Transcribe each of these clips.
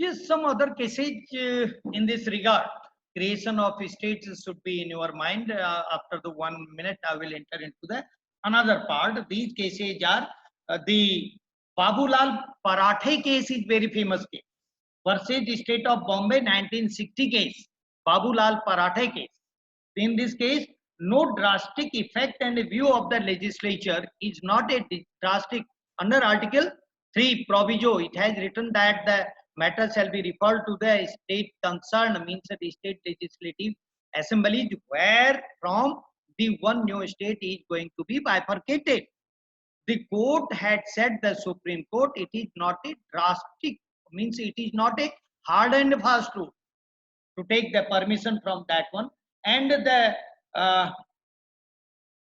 Yes, some other cases in this regard. Creation of states should be in your mind. After the 1 minute, I will enter into the another part. These cases are the Babulal Parathe case is very famous case versus the state of Bombay 1960 case. Babulal Parathe case. In this case, no drastic effect and view of the legislature is not a drastic. Under Article 3 proviso, it has written that the matter shall be referred to the state concerned, means the state legislative assembly, where from the one new state is going to be bifurcated. The court had said, the Supreme Court, it is not a drastic, means it is not a hard and fast rule to take the permission from that one. And the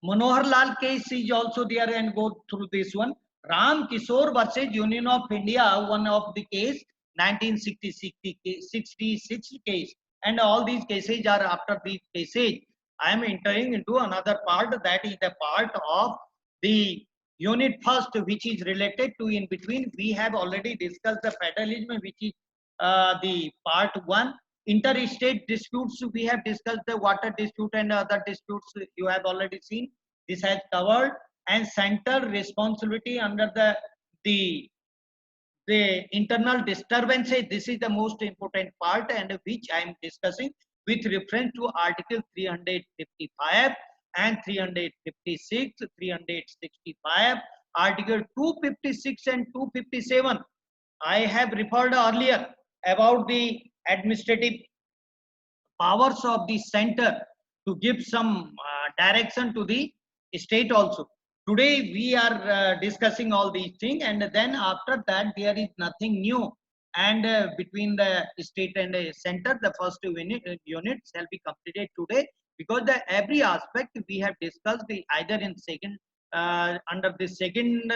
Manohar Lal case is also there, and go through this one. Ram Kishore versus Union of India, one of the case, 1966 case. And all these cases are after these cases. I am entering into another part, that is the part of the unit first, which is related to in between. We have already discussed the federalism, which is the part 1. Interstate disputes, we have discussed the water dispute and other disputes you have already seen. This has covered. And center responsibility under the internal disturbances. This is the most important part, and which I am discussing with reference to Article 355 and 356, 365, Article 256 and 257. I have referred earlier about the administrative powers of the center to give some direction to the state also. Today we are discussing all these things, and then after that there is nothing new. And between the state and the center, the first unit shall be completed today, because the every aspect we have discussed either in second under the second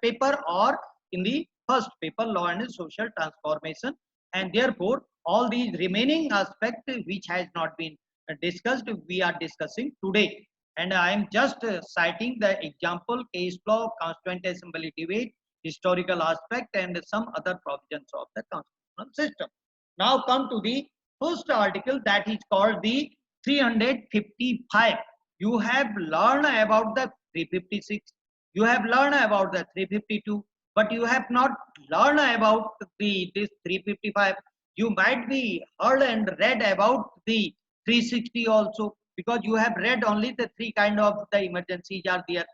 paper or in the first paper, law and social transformation. And therefore all these remaining aspects which has not been discussed, we are discussing today. And I am just citing the example, case law, constituent assembly debate, historical aspect, and some other provisions of the constitutional system. Now come to the first article, that is called the 355. You have learned about the 356, you have learned about the 352, but you have not learned about this 355. You might be heard and read about the 360 also, because you have read only the three kind of the emergencies are there.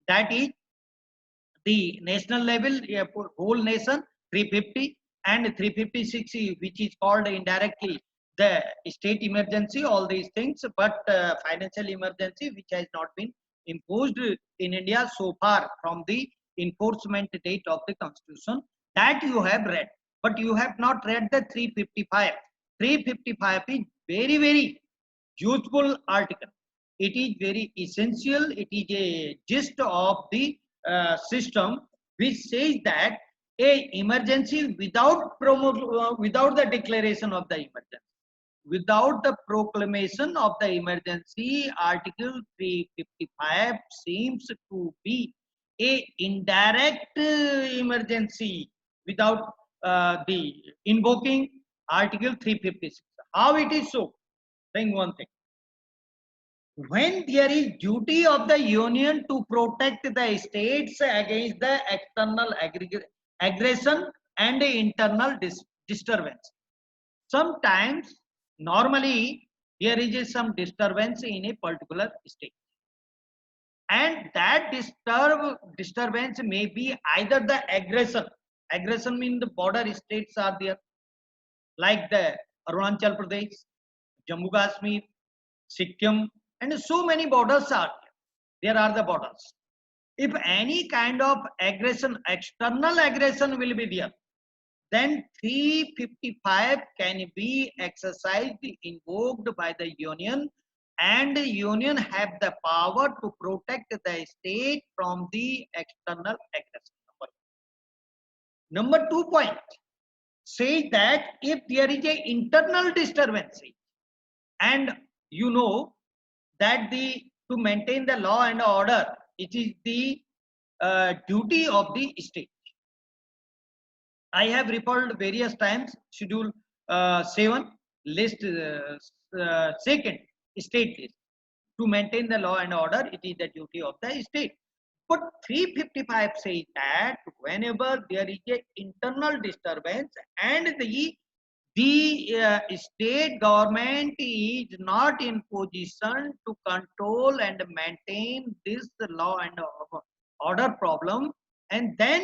That is the national level, whole nation, 350, and 356, which is called indirectly the state emergency, all these things. But financial emergency, which has not been imposed in India so far from the enforcement date of the constitution, that you have read. But you have not read the 355. 355 is very useful article. It is very essential. It is a gist of the system, which says that a emergency without without the declaration of the emergency, without the proclamation of the emergency, Article 355 seems to be a indirect emergency without the invoking Article 356. How it is so? Saying one thing. When there is duty of the union to protect the states against the external aggression and internal disturbance. Sometimes, normally, there is some disturbance in a particular state. And that disturbance may be either the aggression. Aggression means the border states are there, like the Arunachal Pradesh, Jammu Kashmir, Sikkim, and so many borders are there. There are the borders. If any kind of aggression, external aggression will be there, then 355 can be exercised, invoked by the union, and the union have the power to protect the state from the external aggression. Number 2 point says that if there is a internal disturbance, and you know that to maintain the law and order, it is the duty of the state. I have referred various times schedule 7 list second state list. To maintain the law and order, it is the duty of the state. But 355 says that whenever there is a internal disturbance and the state government is not in position to control and maintain this law and order problem, and then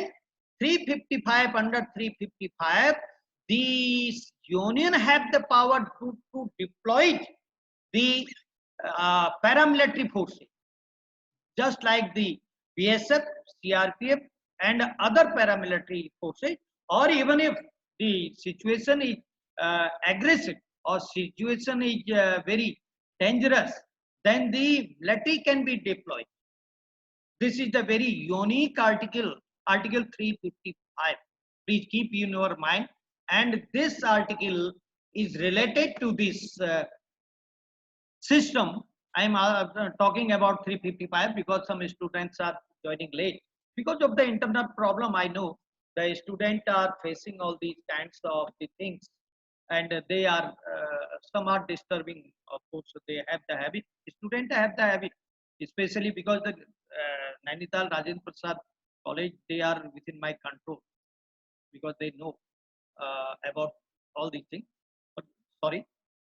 355 under 355 the union have the power to deploy the paramilitary forces, just like the BSF, CRPF, and other paramilitary forces, or even if the situation is aggressive or situation is very dangerous, then the military can be deployed. This is the very unique article, Article 355. Please keep in your mind. And this article is related to this system. I am talking about 355 because some students are joining late. Because of the internet problem, I know the students are facing all these kinds of the things, and they are some are disturbing. Of course, they have the habit. Students have the habit, especially because the Nainital Rajendra Prasad College, they are within my control because they know about all these things. But sorry.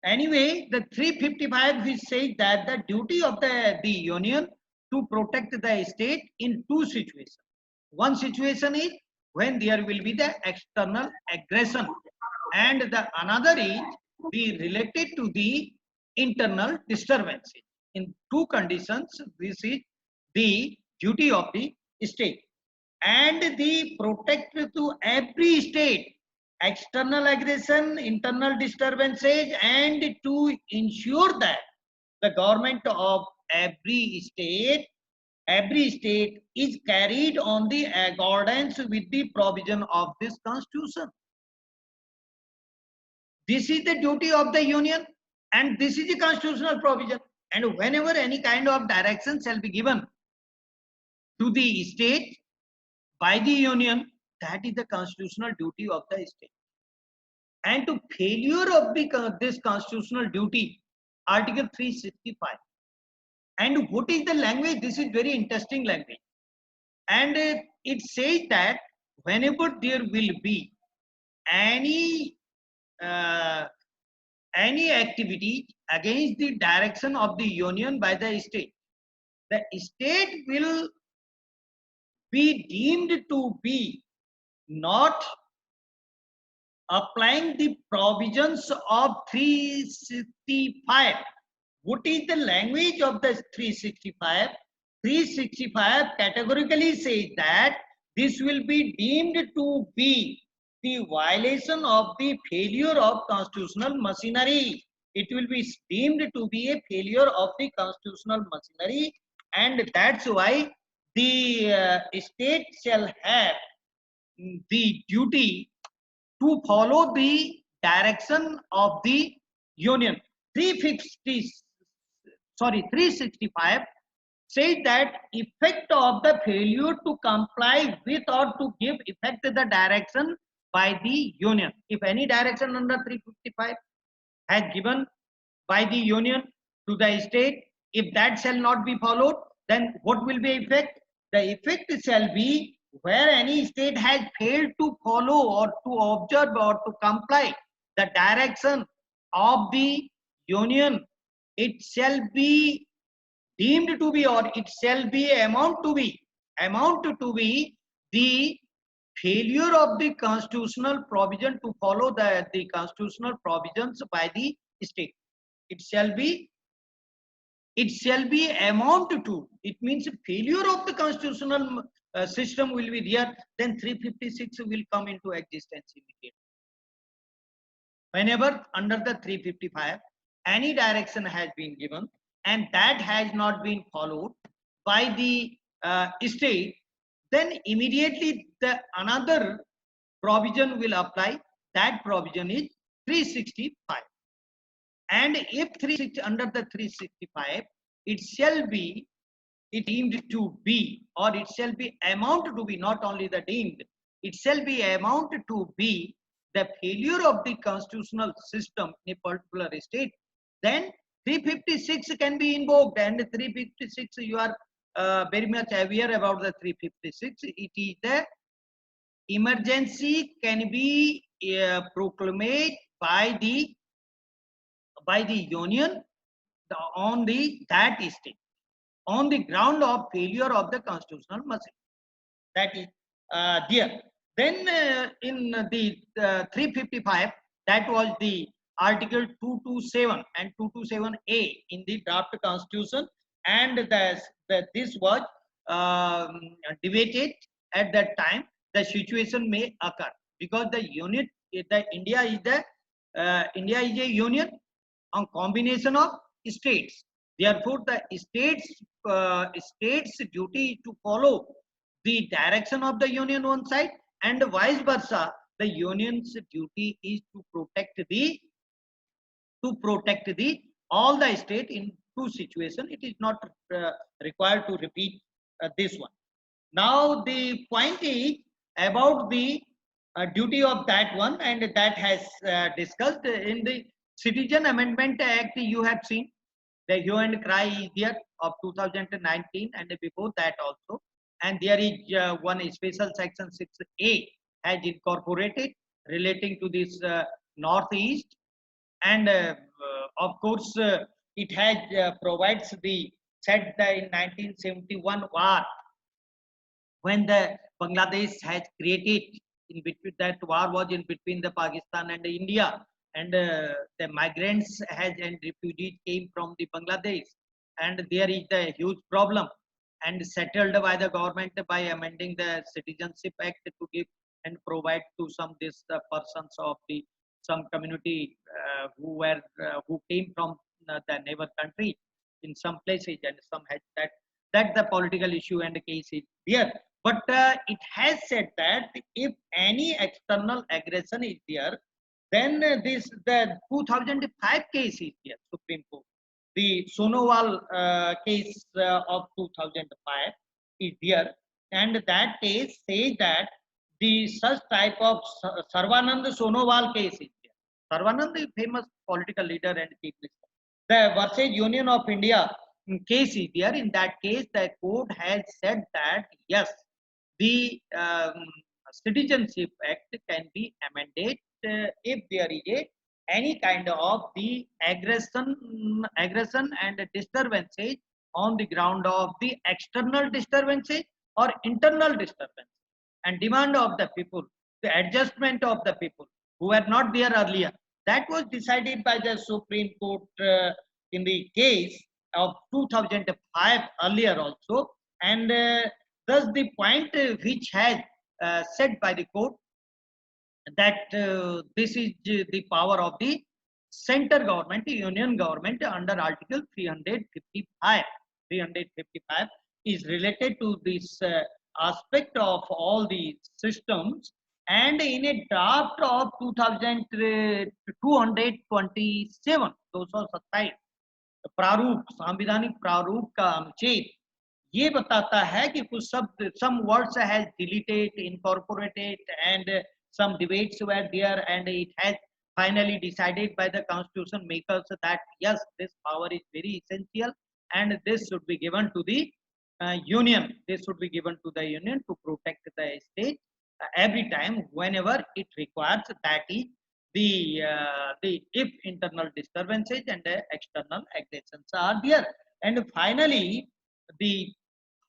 Anyway, the 355 which says that the duty of the union to protect the state in two situations. One situation is when there will be the external aggression, and the another is the related to the internal disturbances. In two conditions, this is the duty of the state, and the protect to every state external aggression, internal disturbances, and to ensure that the government of every state is carried on the accordance with the provision of this constitution. This is the duty of the union, and this is the constitutional provision. And whenever any kind of direction shall be given to the state by the union, that is the constitutional duty of the state. And to failure of this constitutional duty, Article 365. And what is the language? This is very interesting language. And it says that whenever there will be any activity against the direction of the union by the state will be deemed to be not applying the provisions of 365. What is the language of the 365? 365 categorically says that this will be deemed to be the violation of the failure of constitutional machinery. It will be deemed to be a failure of the constitutional machinery, and that's why the state shall have the duty to follow the direction of the union. 365 says that effect of the failure to comply with or to give effect to the direction by the union. If any direction under 355 has given by the union to the state, if that shall not be followed, then what will be effect? The effect shall be where any state has failed to follow or to observe or to comply the direction of the union, it shall be deemed to be, or it shall be amount to be the failure of the constitutional provision to follow the constitutional provisions by the state. It shall be amount to, it means failure of the constitutional system will be there, then 356 will come into existence immediately. Whenever under the 355 any direction has been given and that has not been followed by the state, then immediately the another provision will apply. That provision is 365. And if 360 under the 365, it shall be deemed to be, or it shall be amount to be, not only the deemed, it shall be amount to be the failure of the constitutional system in a particular state, then 356 can be invoked. And 356, you are very much aware about the 356. It is the emergency can be proclaimed by the union on the that state on the ground of failure of the constitutional machinery. That is there. Then in the 355, that was the Article 227 and 227A in the draft constitution, and this was debated at that time. The situation may occur because the India is a union on combination of states. Therefore, the states duty is to follow the direction of the union one side, and vice versa. The union's duty is to protect the all the state in two situation. It is not required to repeat this one. Now the point is about the duty of that one, and that has discussed in the Citizen Amendment Act. You have seen the hue and cry is there of 2019 and before that also, and there is one special section 6A has incorporated relating to this northeast, and of course it has provides the said that in 1971 war, when the Bangladesh has created, in between that war was in between the Pakistan and India, and the migrants has and refugees came from the Bangladesh, and there is a huge problem, and settled by the government by amending the Citizenship Act to give and provide to some this persons of the some community who came from the neighbor country in some places, and some has that the political issue and case is there. But it has said that if any external aggression is there, then the 2005 case is there, Supreme Court. The Sonowal case of 2005 is there, and that case says that the such type of Sarvanand Sonowal case is there. Sarvanand is famous political leader and chief minister. The versus Union of India case is there. In that case, the court has said that yes, the Citizenship Act can be amended if there is any kind of the aggression and disturbances on the ground of the external disturbances or internal disturbance, and demand of the people, the adjustment of the people who were not there earlier. That was decided by the Supreme Court in the case of 2005 earlier also, and thus the point which has said by the court that this is the power of the center government, union government under Article 355. 355 is related to this aspect of all the systems, and in a draft of 2227 227 प्रारूप, संविधानिक प्रारूप का अनुच्छेद ये बताता है कि कुछ शब्द, some words has deleted, incorporated, and some debates were there, and it has finally decided by the constitution makers that yes, this power is very essential, and this should be given to the union. This should be given to the union to protect the state every time whenever it requires. That is the if internal disturbances and external aggressions are there. And finally, the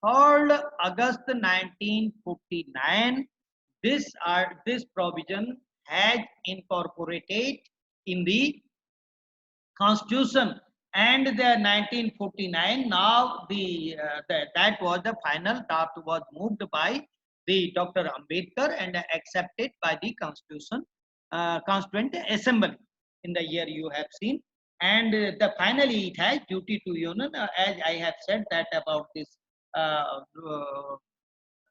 3rd August 1949, this provision has incorporated in the constitution, and the 1949 now that was the final draft was moved by the Dr. Ambedkar and accepted by the Constituent Assembly in the year you have seen, and the finally it has duty to union, as I have said that about this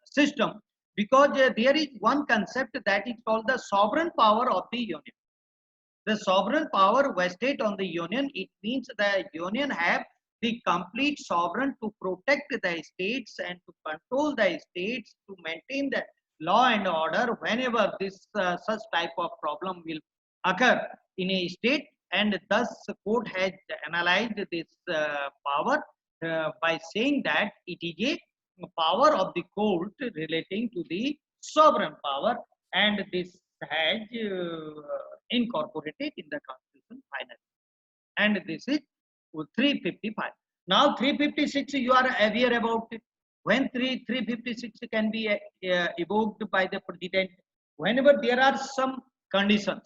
system, because there is one concept that is called the sovereign power of the union. The sovereign power vested on the union, it means the union have the complete sovereign to protect the states and to control the states, to maintain the law and order whenever this such type of problem will occur in a state, and thus the court has analyzed this power by saying that it is a power of the court relating to the sovereign power, and this has incorporated in the constitution finally. And this is 355. Now 356 you are aware about it. When 356 can be evoked by the president whenever there are some conditions,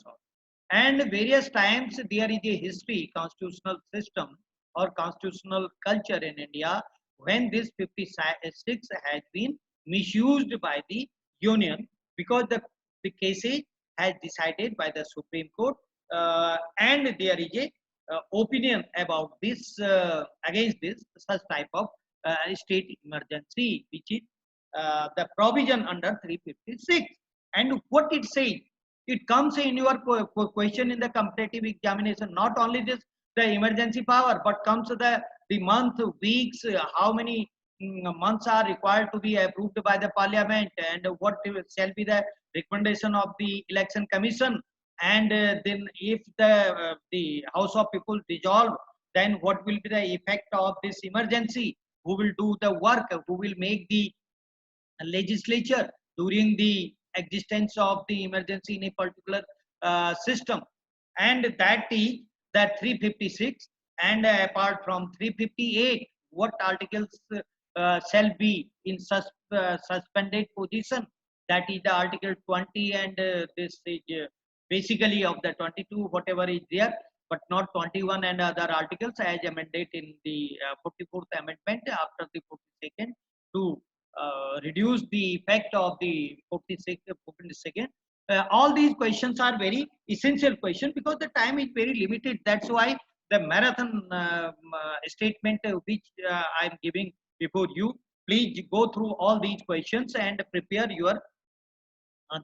and various times there is a history, constitutional system or constitutional culture in India when this 56 has been misused by the union, because the cases has decided by the Supreme Court, and there is a opinion about this against this such type of state emergency, which is the provision under 356. And what it says, it comes in your question in the competitive examination, not only this the emergency power, but comes the month, weeks, how many months are required to be approved by the parliament, and what shall be the recommendation of the election commission, and then if the House of People dissolve, then what will be the effect of this emergency, who will do the work, who will make the legislature during the existence of the emergency in a particular system. And that is that 356. And apart from 358, what articles shall be in suspended position, that is the article 20, and this is basically of the 22 whatever is there, but not 21 and other articles as amended in the 44th amendment after the 42nd, to reduce the effect of the 42nd. All these questions are very essential questions because the time is very limited. That's why the marathon statement which I am giving before you. Please go through all these questions and prepare your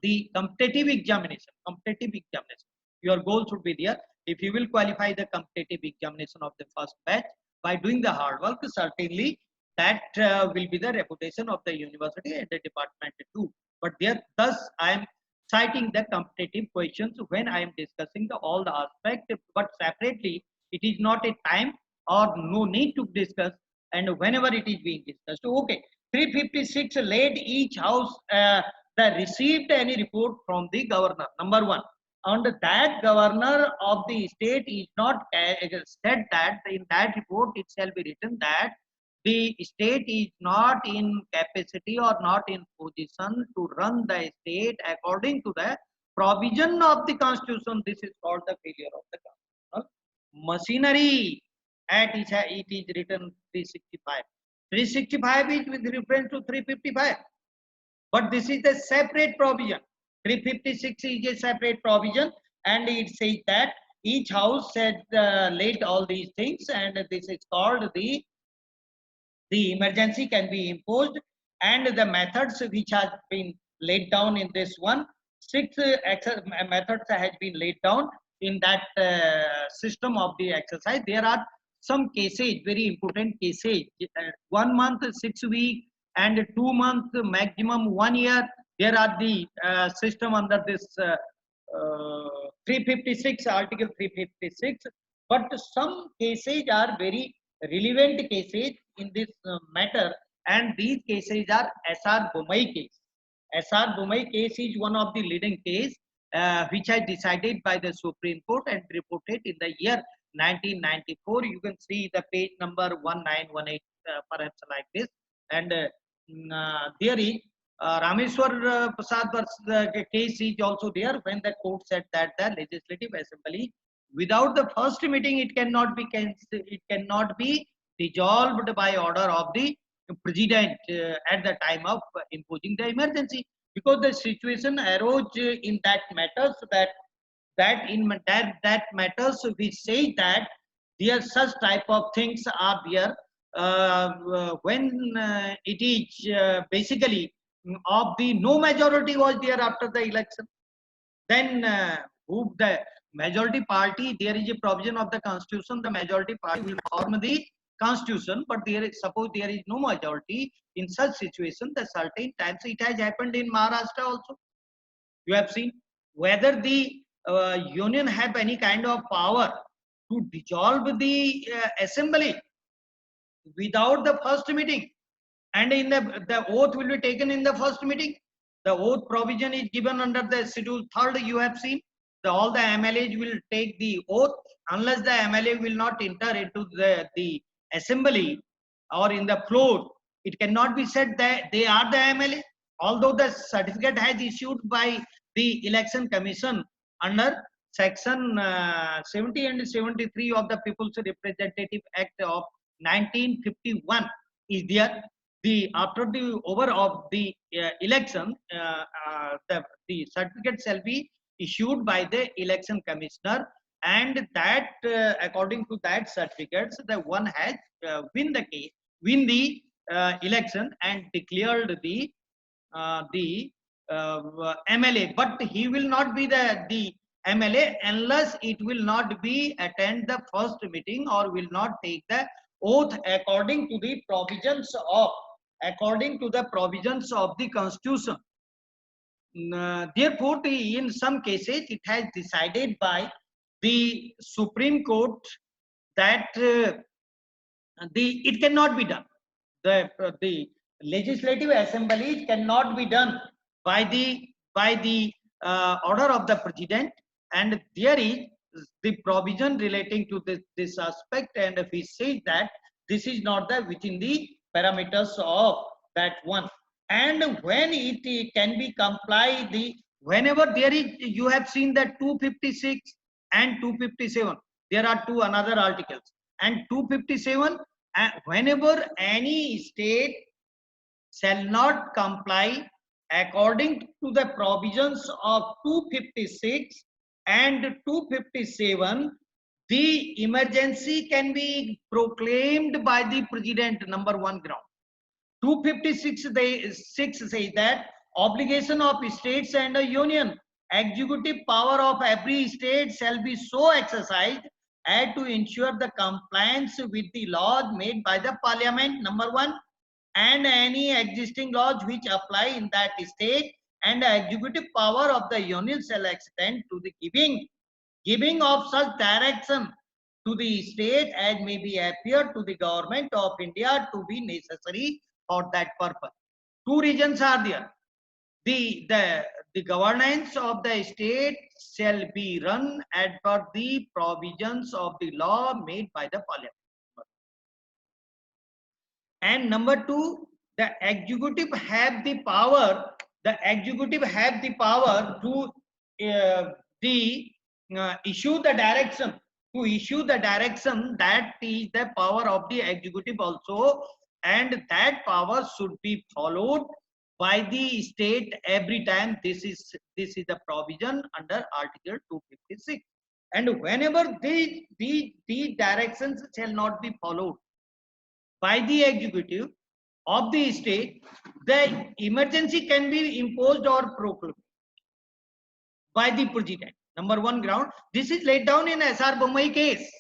the competitive examination. Competitive examination. Your goal should be there. If you will qualify the competitive examination of the first batch by doing the hard work, certainly that will be the reputation of the university and the department too. But there, thus I am citing the competitive questions when I am discussing the all the aspect. But separately, it is not a time or no need to discuss. And whenever it is being discussed, okay. 356 laid each house that received any report from the governor. Number one, and that governor of the state is not said that in that report it shall be written that the state is not in capacity or not in position to run the state according to the provision of the constitution. This is called the failure of the constitutional machinery. At it is written 365. 365 is with reference to 355. But this is a separate provision. 356 is a separate provision, and it says that each house had laid all these things, and this is called the emergency can be imposed, and the methods which has been laid down in this one, six methods has been laid down in that system of the exercise. There are some cases, very important cases, 1 month, 6 weeks, and 2 months, maximum 1 year. There are the system under this 356, article 356. But some cases are very relevant cases in this matter, and these cases are SR Bomai case. SR Bomai case is one of the leading case which is decided by the Supreme Court and reported in the year 1994. You can see the page number 1918, perhaps like this. And there is Rameswar Prasad versus case is also there, when the court said that the Legislative Assembly, without the first meeting, it cannot be dissolved by order of the president at the time of imposing the emergency, because the situation arose in that matters that matters which say that there such type of things are there when it is basically of the no majority was there after the election. Then who the majority party, there is a provision of the constitution, the majority party will form the constitution, but suppose there is no majority in such situation, the certain times it has happened in Maharashtra also. You have seen whether the union have any kind of power to dissolve the assembly without the first meeting, and in the oath will be taken in the first meeting. The oath provision is given under the schedule third. You have seen all the MLAs will take the oath. Unless the MLA will not enter into the assembly or in the floor, it cannot be said that they are the MLA, although the certificate has issued by the election commission under section 70 and 73 of the People's Representative Act of 1951 is there. The after the over of the election, the certificate shall be issued by the election commissioner, and that according to that certificates, the one has win the case, win the election and declared the MLA, but he will not be the MLA unless it will not be attend the first meeting or will not take the oath according to the provisions of the constitution. Therefore, in some cases it has decided by the Supreme Court that it cannot be done. The legislative assembly cannot be done by the order of the president, and there is the provision relating to this aspect, and if he says that this is not within the parameters of that one, and when it can be complied, whenever there is, you have seen that 256 and 257, there are two another articles, and 257, whenever any state shall not comply according to the provisions of 256 and 257, the emergency can be proclaimed by the president. Number one ground. 256 says that obligation of states and a union, executive power of every state shall be so exercised as to ensure the compliance with the laws made by the parliament, number one, and any existing laws which apply in that state, and the executive power of the union shall extend to the giving of such direction to the state as may be appear to the government of India to be necessary for that purpose. Two reasons are there. The governance of the state shall be run as per the provisions of the law made by the parliament. And number two, the executive have the power. The executive have the power to issue the direction. To issue the direction, that is the power of the executive also, and that power should be followed by the state every time. This is the provision under Article 256. And whenever these directions shall not be followed by the executive of the state, the emergency can be imposed or proclaimed by the president. Number one ground. This is laid down in SR Bommai case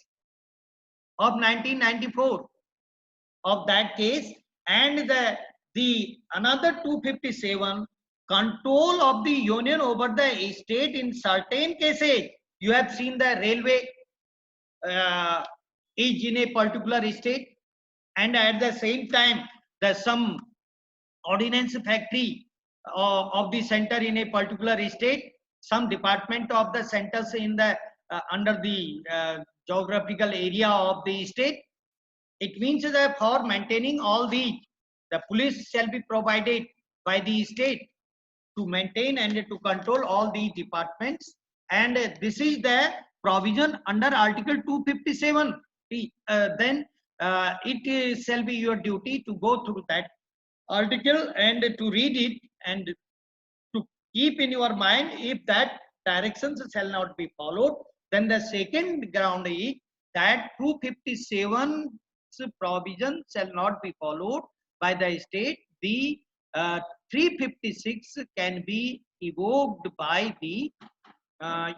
of 1994 of that case, and the another 257, control of the union over the state in certain cases. You have seen the railway is in a particular state, and at the same time there's some ordnance factory of the center in a particular state, some department of the centers in the under the geographical area of the state. It means that for maintaining all these, the police shall be provided by the state to maintain and to control all these departments, and this is the provision under Article 257. Then it shall be your duty to go through that article and to read it, and to keep in your mind, if that directions shall not be followed, then the second ground is that 257 provision shall not be followed by the state. The 356 can be evoked by the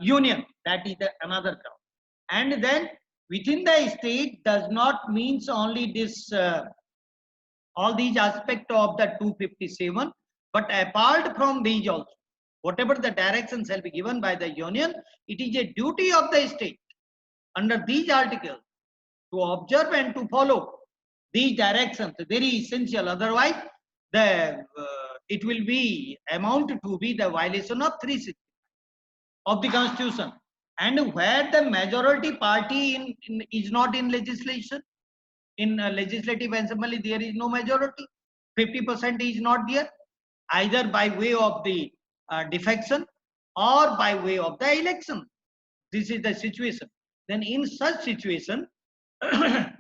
union. That is another ground. And then within the state does not means only this all these aspects of the 257, but apart from these also, whatever the direction shall be given by the union, it is a duty of the state under these articles to observe and to follow these directions, very essential. Otherwise, it will be amount to be the violation of 360 of the constitution. And where the majority party is not in legislation, in legislative assembly, there is no majority. 50% is not there, either by way of the defection or by way of the election. This is the situation. Then in such situation, the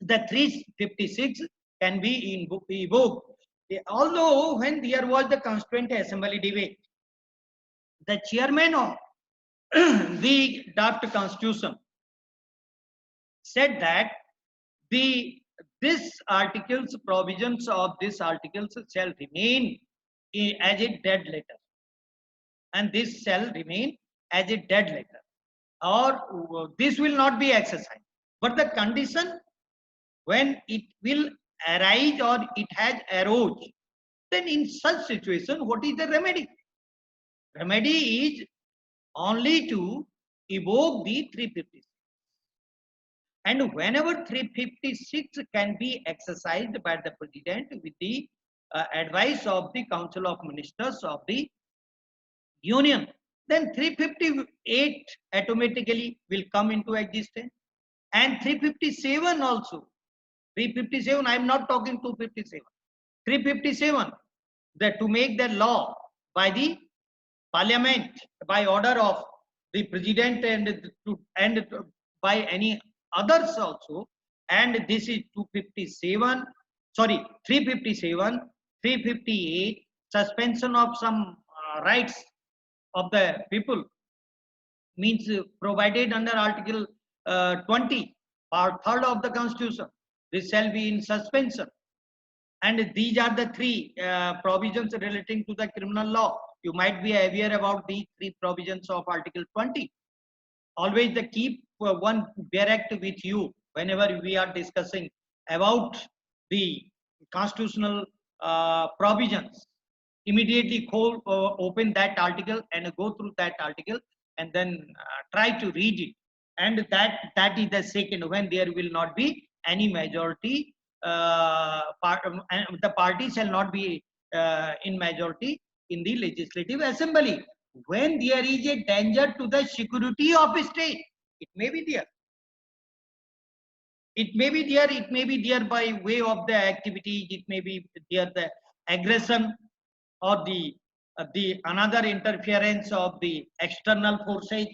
356 can be evoked. Although when there was the Constituent Assembly debate, the chairman of the draft constitution said that this articles, provisions of this articles shall remain as a dead letter, and this shall remain as a dead letter, or this will not be exercised. But the condition when it will arise or it has arose, then in such situation, what is the remedy? Remedy is only to evoke the 356. And whenever 356 can be exercised by the president with the advice of the Council of Ministers of the Union, then 358 automatically will come into existence. And 357 also. 357, I am not talking 257. 357, that to make the law by the parliament, by order of the president and by any others also. And this is 257, sorry, 357, 358, suspension of some rights of the people, means provided under Article 20, part 3rd of the Constitution. This shall be in suspension. And these are the three provisions relating to the criminal law. You might be aware about these three provisions of Article 20. Always keep one barrack with you whenever we are discussing about the constitutional provisions. Immediately open that article and go through that article, and then try to read it. And that is the second, when there will not be any majority, the party shall not be in majority in the legislative assembly. When there is a danger to the security of a state, it may be there. It may be there. It may be there by way of the activity. It may be there the aggression or the another interference of the external forces,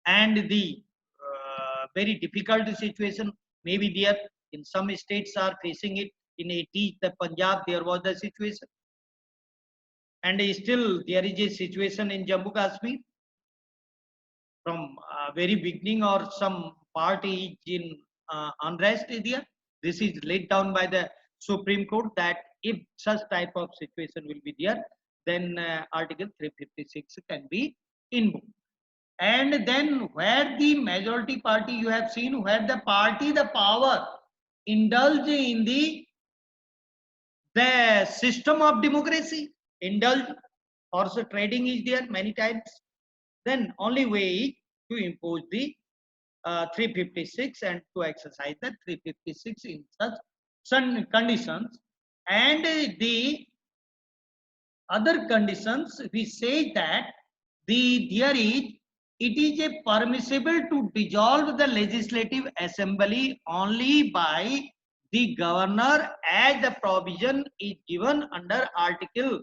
and the very difficult situation may be there. In some states are facing it. In 80s, the Punjab, there was the situation. And still there is a situation in Jammu Kashmir from very beginning, or some party in unrest area. This is laid down by the Supreme Court that if such type of situation will be there, then Article 356 can be invoked. And then where the majority party, you have seen, where the party, the power indulge in the system of democracy, indulge, horse trading is there many times, then only way to impose the 356 and to exercise the 356 in such conditions. And the other conditions, we say that it is a permissible to dissolve the legislative assembly only by the governor, as the provision is given under article.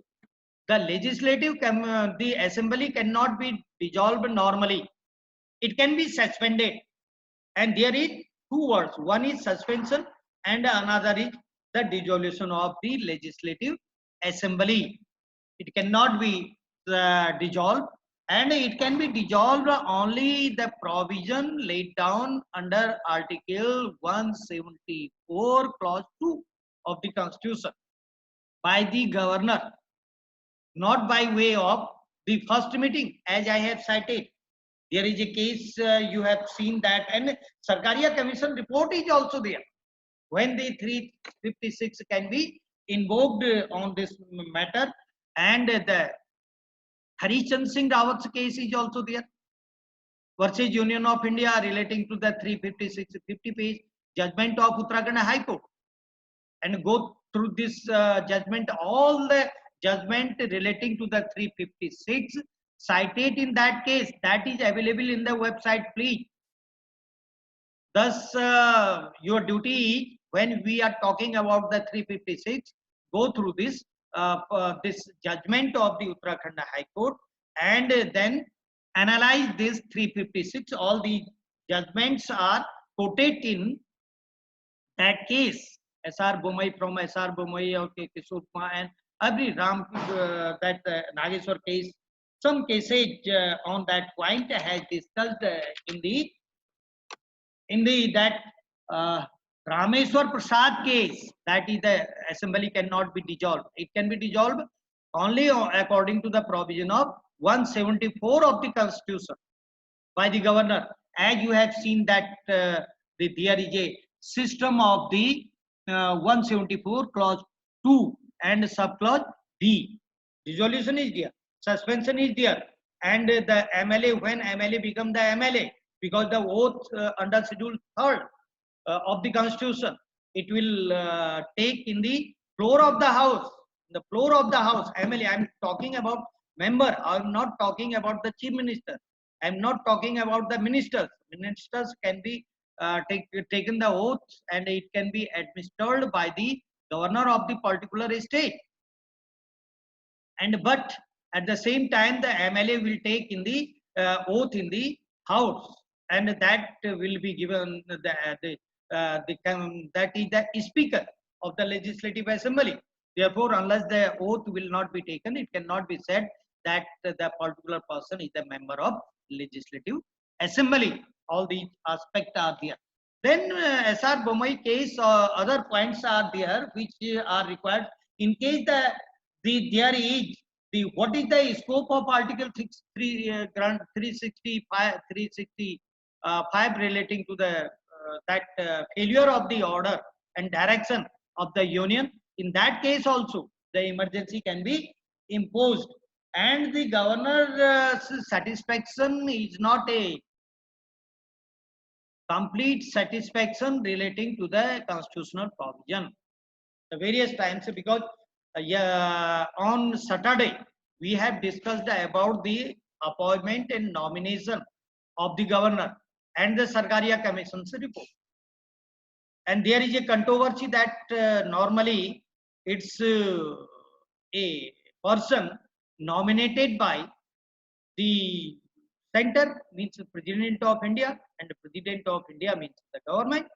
The legislative, the assembly cannot be dissolved normally. It can be suspended. And there is two words. One is suspension and another is the dissolution of the legislative assembly. It cannot be dissolved, and it can be dissolved only the provision laid down under Article 174, Clause 2 of the Constitution by the governor, not by way of the first meeting, as I have cited. There is a case you have seen that, and Sarkaria Commission report is also there. When the 356 can be invoked on this matter, and the Harishchandra Singh Rawat's case is also there versus Union of India relating to the 356 50-page judgment of Uttarakhand High Court, and go through this judgment, all the judgment relating to the 356 cited in that case, that is available in the website, please. Thus, your duty is, when we are talking about the 356, go through this this judgment of the Uttarakhand High Court, and then analyze this 356. All the judgments are quoted in that case. S.R. Bomai, from S.R. Bomai, okay, Kishore Kumar, and every Ram, that Nageshwar case, some cases on that point has discussed in the that Rameswar Prasad case, that is the assembly cannot be dissolved. It can be dissolved only according to the provision of 174 of the Constitution by the governor. As you have seen that there is a system of the 174 clause 2 and subclause B. Dissolution is there, suspension is there, and the MLA, when MLA become the MLA, because the oath under Schedule 3rd of the Constitution, it will take in the floor of the house. The floor of the house, MLA, I am talking about member, I am not talking about the chief minister. I am not talking about the ministers. Ministers can be taken the oath, and it can be administered by the governor of the particular state. And but at the same time, the MLA will take in the oath in the house, and that will be given that is the speaker of the legislative assembly. Therefore, unless the oath will not be taken, it cannot be said that the particular person is a member of legislative assembly. All these aspects are there. Then S.R. Bomai case, other points are there which are required in case there is what is the scope of Article 365 relating to the failure of the order and direction of the union. In that case also, the emergency can be imposed, and the governor's satisfaction is not a complete satisfaction relating to the constitutional provision. The various times, because on Saturday we have discussed about the appointment and nomination of the governor and the Sarkaria Commission's report, and there is a controversy that normally it's a person nominated by the center, means the President of India, and the President of India means the government.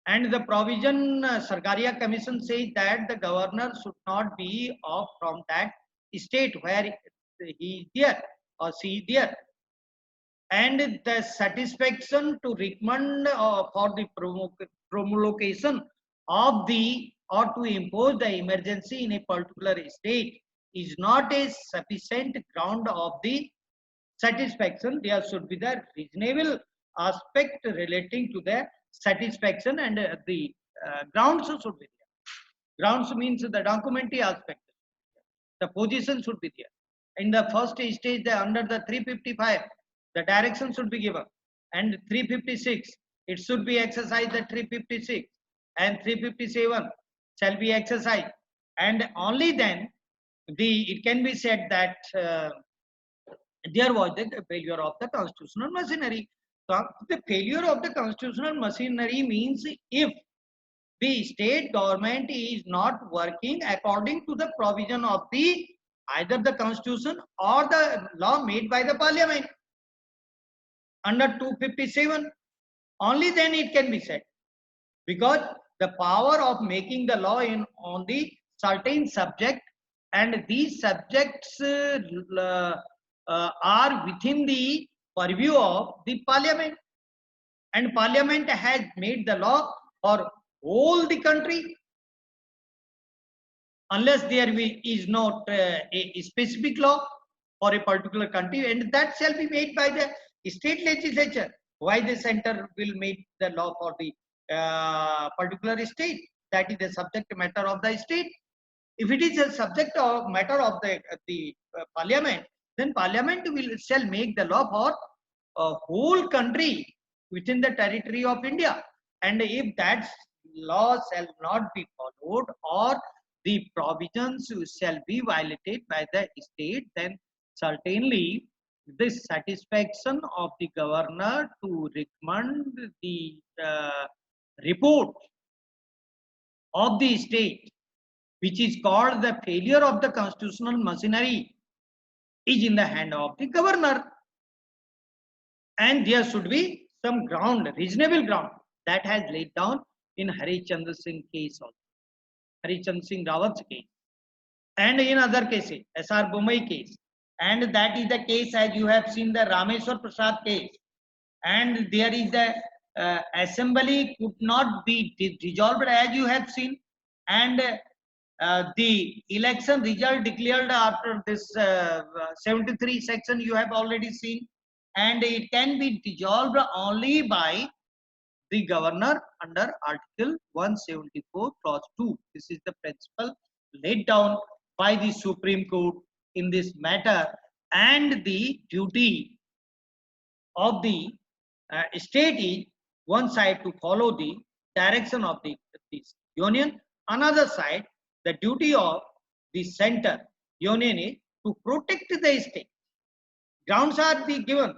And the provision Sarkaria Commission says that the governor should not be off from that state where he is there or she is there. And the satisfaction to recommend for the promulgation of the or to impose the emergency in a particular state is not a sufficient ground of the satisfaction. There should be the reasonable aspect relating to the satisfaction, and the grounds should be there. Grounds means the documentary aspect. The position should be there. In the first stage, under the 355, the direction should be given, and 356, it should be exercised at 356, and 357 shall be exercised, and only then it can be said that there was the failure of the constitutional machinery. The failure of the constitutional machinery means if the state government is not working according to the provision of either the constitution or the law made by the parliament under 257, only then it can be said, because the power of making the law on the certain subject, and these subjects are within the purview of the parliament, and parliament has made the law for all the country, unless there is not a specific law for a particular country, and that shall be made by the state legislature. Why the center will make the law for the particular state? That is the subject matter of the state. If it is a subject or matter of the parliament, then parliament shall make the law for a whole country within the territory of India. And if that law shall not be followed, or the provisions shall be violated by the state, then certainly the satisfaction of the governor to recommend the report of the state, which is called the failure of the constitutional machinery, is in the hand of the governor. And there should be some ground, reasonable ground, that has laid down in Harichandra Singh case also, Harichandra Singh Rawat's case, and in other cases, S.R. Bomai case. And that is the case, as you have seen, the Rameswar Prasad case. And there is the assembly could not be dissolved, as you have seen. And the election result declared after this 73 section you have already seen, and it can be dissolved only by the governor under Article 174 clause 2. This is the principle laid down by the Supreme Court in this matter. And the duty of the state is one side to follow the direction of this union, another side the duty of the center union is to protect the state. Grounds are be given,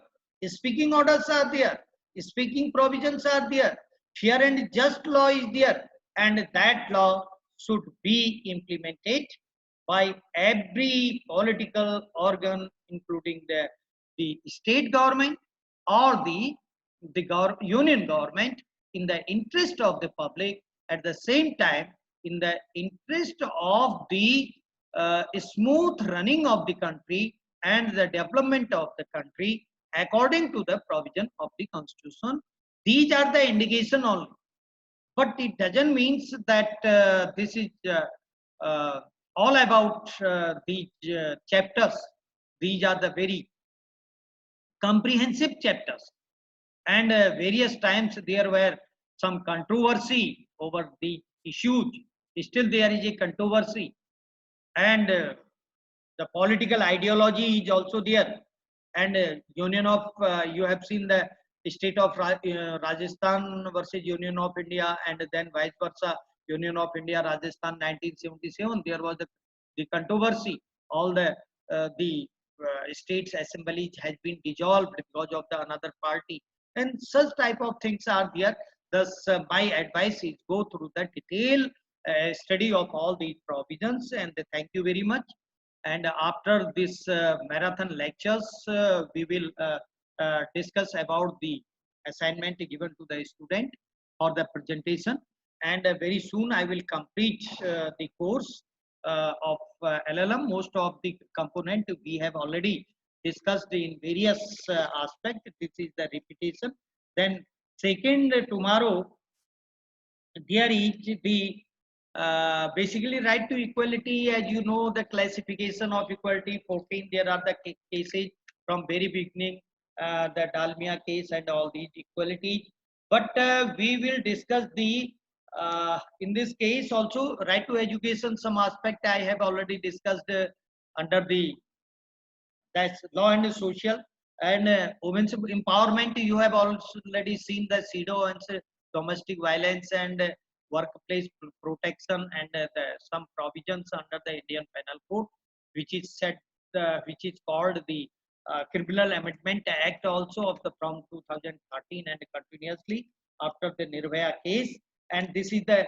speaking orders are there, speaking provisions are there, fair and just law is there, and that law should be implemented by every political organ, including the state government or the union government, in the interest of the public, at the same time in the interest of the smooth running of the country and the development of the country according to the provision of the constitution. These are the indication only, but it doesn't mean that this is all about these chapters. These are the very comprehensive chapters, and various times there were some controversy over the issues. Still there is a controversy, and the political ideology is also there. And union of you have seen the state of Rajasthan versus Union of India, and then vice versa, Union of India Rajasthan 1977. There was the controversy. All the states assemblies has been dissolved because of the another party, and such type of things are there. Thus my advice is go through the detailed study of all these provisions. And thank you very much. And after this marathon lectures, we will discuss about the assignment given to the student or the presentation. And very soon I will complete the course of LLM. Most of the component we have already discussed in various aspects. This is the repetition. Then second, tomorrow there is the basically right to equality. As you know, the classification of equality 14, there are the cases from very beginning, the Dalmia case and all these equalities. But we will discuss the in this case also right to education. Some aspect I have already discussed under the that's law and social, and women's empowerment. You have already seen the CEDAW and domestic violence and workplace protection, and some provisions under the Indian Penal Code, which is set, which is called the Criminal Amendment Act also of the from 2013 and continuously after the Nirbhaya case. And this is the